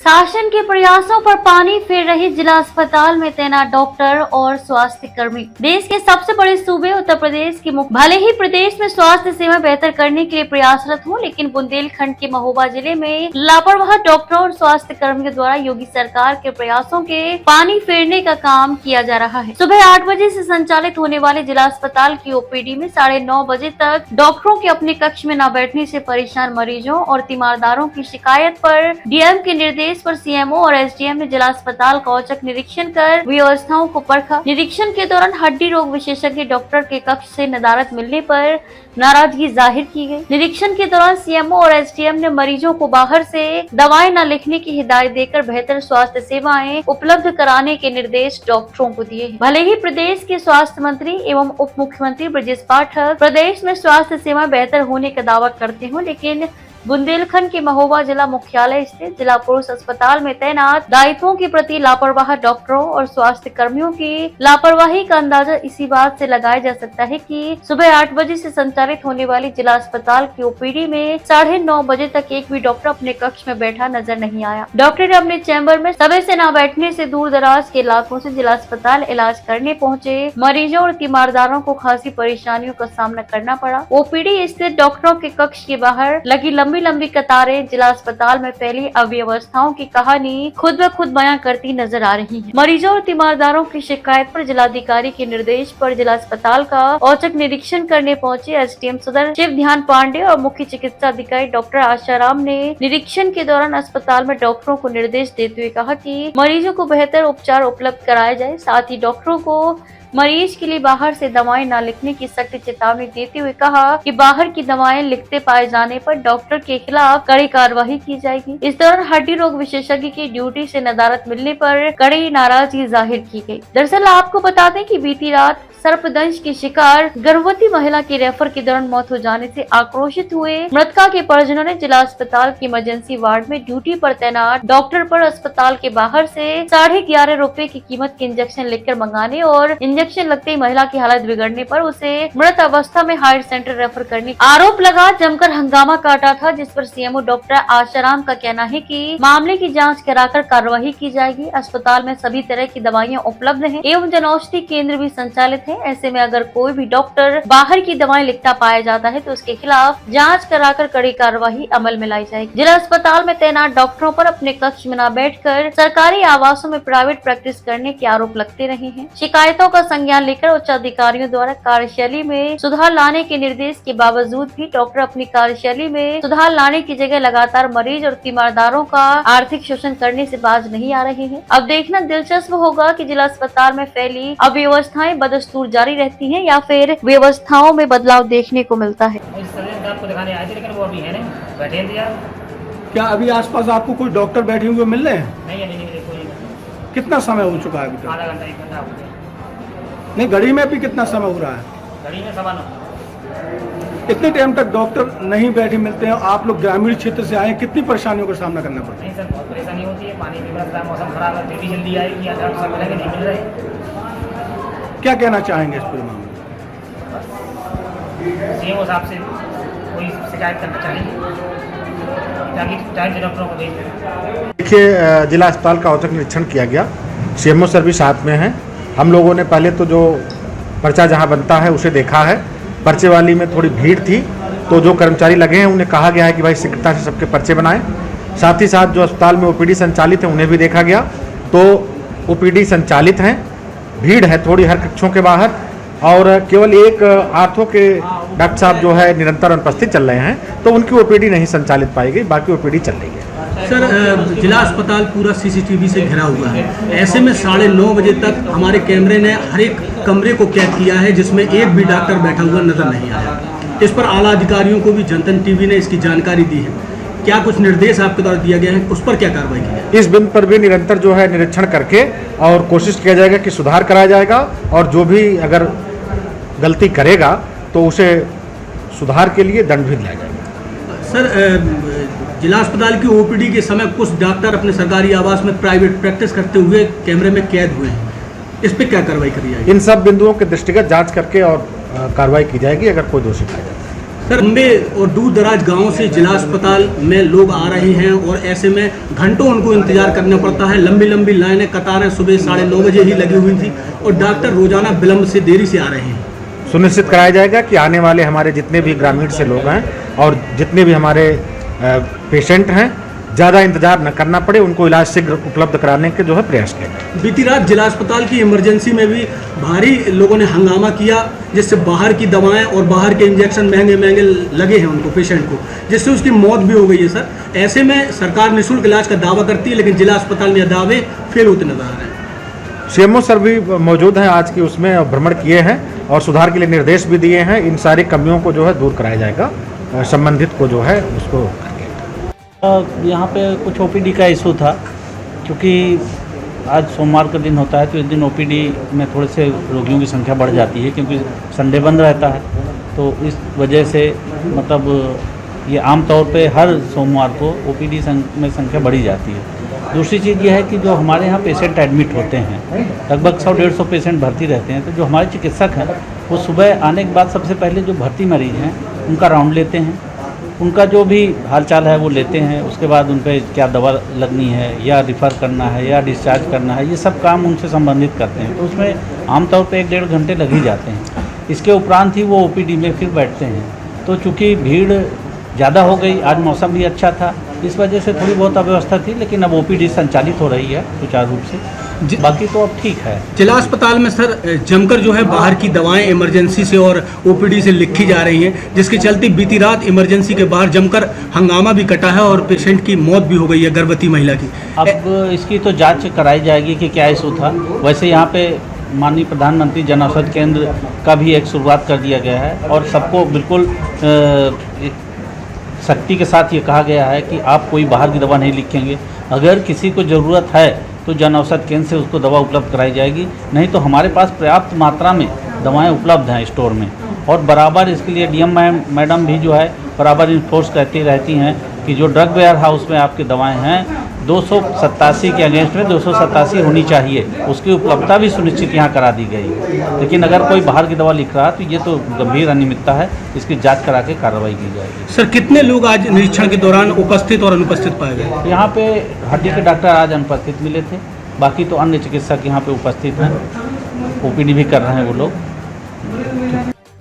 शासन के प्रयासों पर पानी फेर रही जिला अस्पताल में तैनात डॉक्टर और स्वास्थ्य कर्मी। देश के सबसे बड़े सूबे उत्तर प्रदेश के भले ही प्रदेश में स्वास्थ्य सेवा बेहतर करने के लिए प्रयासरत हो, लेकिन बुंदेलखंड के महोबा जिले में लापरवाह डॉक्टरों और स्वास्थ्य कर्मियों द्वारा योगी सरकार के प्रयासों के पानी फेरने का काम किया जा रहा है। सुबह 8 बजे से संचालित होने वाले जिला अस्पताल की ओपीडी में 9:30 बजे तक डॉक्टरों के अपने कक्ष में न बैठने से परेशान मरीजों और तीमारदारों की शिकायत पर डीएम के निर्देश पर सीएमओ और एसडीएम ने जिला अस्पताल का औचक निरीक्षण कर व्यवस्थाओं को परखा। निरीक्षण के दौरान हड्डी रोग विशेषज्ञ डॉक्टर के कक्ष से नदारद मिलने पर नाराजगी जाहिर की गई। निरीक्षण के दौरान सीएमओ और एसडीएम ने मरीजों को बाहर से दवाएं न लिखने की हिदायत देकर बेहतर स्वास्थ्य सेवाएं उपलब्ध कराने के निर्देश डॉक्टरों को दिए। भले ही प्रदेश के स्वास्थ्य मंत्री एवं उप मुख्यमंत्री ब्रजेश पाठक प्रदेश में स्वास्थ्य सेवा बेहतर होने का दावा करते हो, लेकिन बुंदेलखंड के महोबा जिला मुख्यालय स्थित जिला पुरुष अस्पताल में तैनात दायित्वों के प्रति लापरवाह डॉक्टरों और स्वास्थ्य कर्मियों की लापरवाही का अंदाजा इसी बात से लगाया जा सकता है कि सुबह 8 बजे से संचालित होने वाली जिला अस्पताल की ओपीडी में 9:30 बजे तक एक भी डॉक्टर अपने कक्ष में बैठा नजर नहीं आया। डॉक्टर ने अपने चैम्बर में समय से न बैठने से दूर दराज के इलाकों से जिला अस्पताल इलाज करने पहुँचे मरीजों और तीमारदारों को खासी परेशानियों का सामना करना पड़ा। ओपीडी स्थित डॉक्टरों के कक्ष के बाहर लगी लंबी कतारें जिला अस्पताल में फैली अव्यवस्थाओं की कहानी खुद ब खुद बयां करती नजर आ रही है। मरीजों और तीमारदारों की शिकायत पर जिलाधिकारी के निर्देश पर जिला अस्पताल का औचक निरीक्षण करने पहुंचे एसडीएम सदर शिव ध्यान पांडे और मुख्य चिकित्सा अधिकारी डॉक्टर आशाराम ने निरीक्षण के दौरान अस्पताल में डॉक्टरों को निर्देश देते हुए कहा कि मरीजों को बेहतर उपचार उपलब्ध कराया जाए। साथ ही डॉक्टरों को मरीज के लिए बाहर से दवाएं न लिखने की सख्त चेतावनी देते हुए कहा कि बाहर की दवाएं लिखते पाए जाने पर डॉक्टर के खिलाफ कड़ी कार्रवाई की जाएगी। इस दौरान हड्डी रोग विशेषज्ञ की ड्यूटी से नदारद मिलने पर कड़ी नाराजगी जाहिर की गई। दरअसल आपको बता दें कि बीती रात सर्पदंश की शिकार गर्भवती महिला की रेफर के दौरान मौत हो जाने से आक्रोशित हुए मृतका के परिजनों ने जिला अस्पताल की इमरजेंसी वार्ड में ड्यूटी पर तैनात डॉक्टर पर अस्पताल के बाहर से 11.5 रुपए की कीमत के इंजेक्शन लिखकर मंगाने और इंजेक्शन लगते ही महिला की हालत बिगड़ने पर उसे मृत अवस्था में हायर सेंटर रेफर करने आरोप लगा जमकर हंगामा काटा था, जिस पर सीएमओ डॉक्टर आशाराम का कहना है कि मामले की जांच कराकर कार्रवाई की जाएगी। अस्पताल में सभी तरह की दवाइयां उपलब्ध हैं एवं जनऔषधि केंद्र भी संचालित है। ऐसे में अगर कोई भी डॉक्टर बाहर की दवाएं लिखता पाया जाता है तो उसके खिलाफ जांच कराकर कड़ी कार्रवाई अमल में लाई जाएगी। जिला अस्पताल में तैनात डॉक्टरों पर अपने कक्ष में न बैठकर सरकारी आवासों में प्राइवेट प्रैक्टिस करने के आरोप लगते रहे हैं। शिकायतों का संज्ञान लेकर उच्च अधिकारियों द्वारा कार्यशैली में सुधार लाने के निर्देश के बावजूद भी डॉक्टर अपनी कार्यशैली में सुधार लाने की जगह लगातार मरीज और तीमारदारों का आर्थिक शोषण करने से बाज नहीं आ रहे हैं। अब देखना दिलचस्प होगा कि जिला अस्पताल में फैली अव्यवस्थाएं बदस्तूर जारी रहती हैं या फिर व्यवस्थाओं में बदलाव देखने को मिलता है। आपको दिखाने आए थे लेकिन वो अभी है नहीं, बैठे हैं यार। क्या अभी आसपास आपको कोई डॉक्टर बैठे हुए मिल रहे हैं? नहीं कोई। कितना समय हो चुका है अभी तक? आधा घंटा 1 घंटा हो गया। नहीं, घड़ी में भी कितना समय हो रहा है? घड़ी में 9:15। इतने टाइम तक डॉक्टर नहीं बैठे मिलते हैं। आप लोग ग्रामीण क्षेत्र से आए, कितनी परेशानियों का सामना करना पड़ता है? नहीं सर, बहुत परेशानी होती है। पानी भी बरसता है, मौसम खराब है, ड्यूटी जल्दी आएगी, डॉक्टर मिलेंगे नहीं मिल रहे। क्या कहना चाहेंगे इस पूरे मामले में? सीएमओ साहब से कोई शिकायत करना चाहेंगे ताकि टाइम से डॉक्टरों को भेज दें। देखिए, जिला अस्पताल का औचक निरीक्षण किया गया, सीएमओ सर भी साथ में हैं। हम लोगों ने पहले तो जो पर्चा जहां बनता है उसे देखा है। पर्चे वाली में थोड़ी भीड़ थी, तो जो कर्मचारी लगे हैं उन्हें कहा गया है कि भाई शीघ्रता से सबके पर्चे बनाएं। साथ ही साथ जो अस्पताल में ओपीडी संचालित है उन्हें भी देखा गया, तो ओपीडी संचालित हैं। भीड़ है थोड़ी हर कक्षों के बाहर, और केवल एक आर्थो के डॉक्टर साहब जो है निरंतर अनुपस्थित चल रहे हैं, तो उनकी ओपीडी नहीं संचालित पाई गई, बाकी ओपीडी चल रही है। सर, जिला अस्पताल पूरा सीसीटीवी से घिरा हुआ है। ऐसे में 9:30 बजे तक हमारे कैमरे ने हर एक कमरे को कैद किया है, जिसमें एक भी डॉक्टर बैठा हुआ नजर नहीं आया। इस पर आला अधिकारियों को भी जनतन टीवी ने इसकी जानकारी दी है। क्या कुछ निर्देश आपके द्वारा दिया गया है, उस पर क्या कार्रवाई की जाए? इस बिंदु पर भी निरंतर जो है निरीक्षण करके और कोशिश किया जाएगा कि सुधार कराया जाएगा, और जो भी अगर गलती करेगा तो उसे सुधार के लिए दंड भी दिया जाएगा। सर, जिला अस्पताल की ओपीडी के समय कुछ डॉक्टर अपने सरकारी आवास में प्राइवेट प्रैक्टिस करते हुए कैमरे में कैद हुए हैं, इस पर क्या कार्रवाई करी जाएगी? इन सब बिंदुओं के दृष्टिगत जांच करके और कार्रवाई की जाएगी अगर कोई दोषी पाया जाता है। सर, लंबे और दूर दराज गाँव से जिला अस्पताल में लोग आ रहे हैं और ऐसे में घंटों उनको इंतजार करना पड़ता है। लंबी लंबी लाइनें, कतारें सुबह 9:30 बजे ही लगी हुई थी और डॉक्टर रोजाना विलम्ब से, देरी से आ रहे हैं। सुनिश्चित कराया जाएगा कि आने वाले हमारे जितने भी ग्रामीण से लोग हैं और जितने भी हमारे पेशेंट हैं, ज़्यादा इंतजार न करना पड़े, उनको इलाज शीघ्र उपलब्ध कराने के जो है प्रयास किया। बीती रात जिला अस्पताल की इमरजेंसी में भी भारी लोगों ने हंगामा किया, जिससे बाहर की दवाएं और बाहर के इंजेक्शन महंगे महंगे लगे हैं उनको, पेशेंट को, जिससे उसकी मौत भी हो गई है। सर, ऐसे में सरकार निःशुल्क इलाज का दावा करती है, लेकिन जिला अस्पताल में दावे फेल होते नजर आ रहे हैं। सीएमओ सर भी मौजूद हैं आज की उसमें, भ्रमण किए हैं और सुधार के लिए निर्देश भी दिए हैं। इन सारी कमियों को जो है दूर कराया जाएगा, संबंधित को जो है उसको। यहाँ पे कुछ ओपीडी का इशू था, क्योंकि आज सोमवार का दिन होता है तो इस दिन ओपीडी में थोड़े से रोगियों की संख्या बढ़ जाती है, क्योंकि संडे बंद रहता है। तो इस वजह से मतलब ये आम तौर पे हर सोमवार को ओपीडी में संख्या बढ़ी जाती है। दूसरी चीज़ ये है कि जो हमारे यहाँ पेशेंट एडमिट होते हैं, लगभग 100-150 पेशेंट भर्ती रहते हैं, तो जो हमारे चिकित्सक हैं वो सुबह आने के बाद सबसे पहले जो भर्ती मरीज हैं उनका राउंड लेते हैं, उनका जो भी हालचाल है वो लेते हैं। उसके बाद उन पर क्या दवा लगनी है या रिफ़र करना है या डिस्चार्ज करना है, ये सब काम उनसे संबंधित करते हैं। तो उसमें आमतौर पे 1-1.5 घंटे लग ही जाते हैं। इसके उपरांत ही वो ओपीडी में फिर बैठते हैं। तो चूँकि भीड़ ज़्यादा हो गई, आज मौसम भी अच्छा था, इस वजह से थोड़ी बहुत अव्यवस्था थी, लेकिन अब ओपीडी संचालित हो रही है सुचारू रूप से। बाकी तो अब ठीक है। जिला अस्पताल में सर जमकर जो है बाहर की दवाएं इमरजेंसी से और ओपीडी से लिखी जा रही हैं, जिसके चलते बीती रात इमरजेंसी के बाहर जमकर हंगामा भी कटा है और पेशेंट की मौत भी हो गई है, गर्भवती महिला की। अब इसकी तो जांच कराई जाएगी कि क्या इशू था। वैसे यहाँ पे माननीय प्रधानमंत्री जन औषधि केंद्र का भी एक शुरुआत कर दिया गया है और सबको बिल्कुल सख्ती के साथ ये कहा गया है कि आप कोई बाहर की दवा नहीं लिखेंगे। अगर किसी को ज़रूरत है तो जन औषधि केंद्र से उसको दवा उपलब्ध कराई जाएगी, नहीं तो हमारे पास पर्याप्त मात्रा में दवाएं उपलब्ध हैं स्टोर में। और बराबर इसके लिए डीएम मैडम भी जो है बराबर इन्फोर्स करती रहती हैं कि जो ड्रग वेयर हाउस में आपकी दवाएं हैं 287 के अगेंस्ट में 287 होनी चाहिए, उसकी उपलब्धता भी सुनिश्चित यहाँ करा दी गई। लेकिन अगर कोई बाहर की दवा लिख रहा है तो ये तो गंभीर अनियमितता है, इसकी जांच करा के कार्रवाई की जाएगी। सर, कितने लोग आज निरीक्षण के दौरान उपस्थित और अनुपस्थित पाए गए? यहाँ पे हड्डी के डॉक्टर आज अनुपस्थित मिले थे, बाकी तो अन्य चिकित्सक यहाँ पे उपस्थित हैं, ओपीडी भी कर रहे हैं वो लोग।